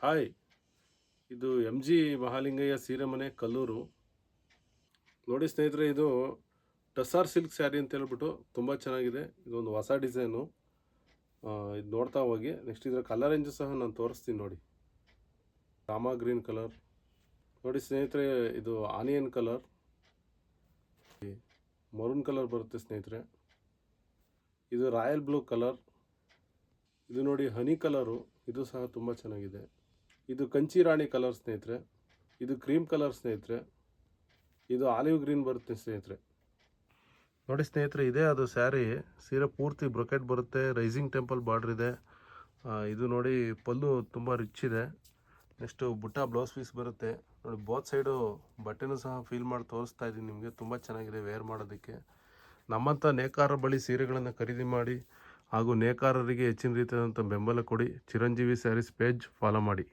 Hi, ಇದು M G Mahalingaiah ಸೀರೆ ಮನೆ ಕಲ್ಲೂರು. ನೋಡಿ ಸ್ನೇಹಿತರೆ, ಇದು ಟಸ್ಸಾರ್ ಸಿಲ್ಕ್ ಸ್ಯಾರಿ ಅಂತ ಹೇಳ್ಬಿಟ್ಟು ತುಂಬ ಚೆನ್ನಾಗಿದೆ. ಇದೊಂದು ಹೊಸ ಡಿಸೈನು. ಇದು ನೋಡ್ತಾ ಹೋಗಿ. ನೆಕ್ಸ್ಟ್ ಇದರ ಕಲರ್ ರೇಂಜು ಸಹ ನಾನು ತೋರಿಸ್ತೀನಿ ನೋಡಿ. ರಾಮಾ ಗ್ರೀನ್ ಕಲರ್ ನೋಡಿ ಸ್ನೇಹಿತರೆ, ಇದು ಆನಿಯನ್ ಕಲರ್, ಮರೂನ್ ಕಲರ್ ಬರುತ್ತೆ ಸ್ನೇಹಿತರೆ. ಇದು ರಾಯಲ್ ಬ್ಲೂ ಕಲರ್. ಇದು ನೋಡಿ ಹನಿ ಕಲರು, ಇದು ಸಹ ತುಂಬ ಚೆನ್ನಾಗಿದೆ. ಇದು ಕಂಚಿ ರಾಣಿ ಕಲರ್ ಸ್ನೇಹಿತರೆ. ಇದು ಕ್ರೀಮ್ ಕಲರ್ ಸ್ನೇಹಿತರೆ. ಇದು ಆಲಿವ್ ಗ್ರೀನ್ ಬರುತ್ತೆ ಸ್ನೇಹಿತರೆ. ನೋಡಿ ಸ್ನೇಹಿತರೆ, ಇದೇ ಅದು ಸ್ಯಾರಿ. ಸೀರೆ ಪೂರ್ತಿ ಬ್ರೊಕೆಟ್ ಬರುತ್ತೆ, ರೈಸಿಂಗ್ ಟೆಂಪಲ್ ಬಾರ್ಡ್ರ್ ಇದೆ. ಇದು ನೋಡಿ ಪಲ್ಲು ತುಂಬ ರಿಚ್ ಇದೆ. ನೆಕ್ಸ್ಟು ಬುಟ್ಟ ಬ್ಲೌಸ್ ಪೀಸ್ ಬರುತ್ತೆ ನೋಡಿ. ಬೋತ್ ಸೈಡು ಬಟ್ಟೆನೂ ಸಹ ಫೀಲ್ ಮಾಡಿ ತೋರಿಸ್ತಾ ಇದ್ದೀನಿ ನಿಮಗೆ. ತುಂಬ ಚೆನ್ನಾಗಿದೆ ವೇರ್ ಮಾಡೋದಕ್ಕೆ. ನಮ್ಮಂಥ ನೇಕಾರರ ಬಳಿ ಸೀರೆಗಳನ್ನು ಖರೀದಿ ಮಾಡಿ ಹಾಗೂ ನೇಕಾರರಿಗೆ ಹೆಚ್ಚಿನ ರೀತಿಯಾದಂಥ ಬೆಂಬಲ ಕೊಡಿ. ಚಿರಂಜೀವಿ ಸ್ಯಾರೀಸ್ ಪೇಜ್ ಫಾಲೋ ಮಾಡಿ.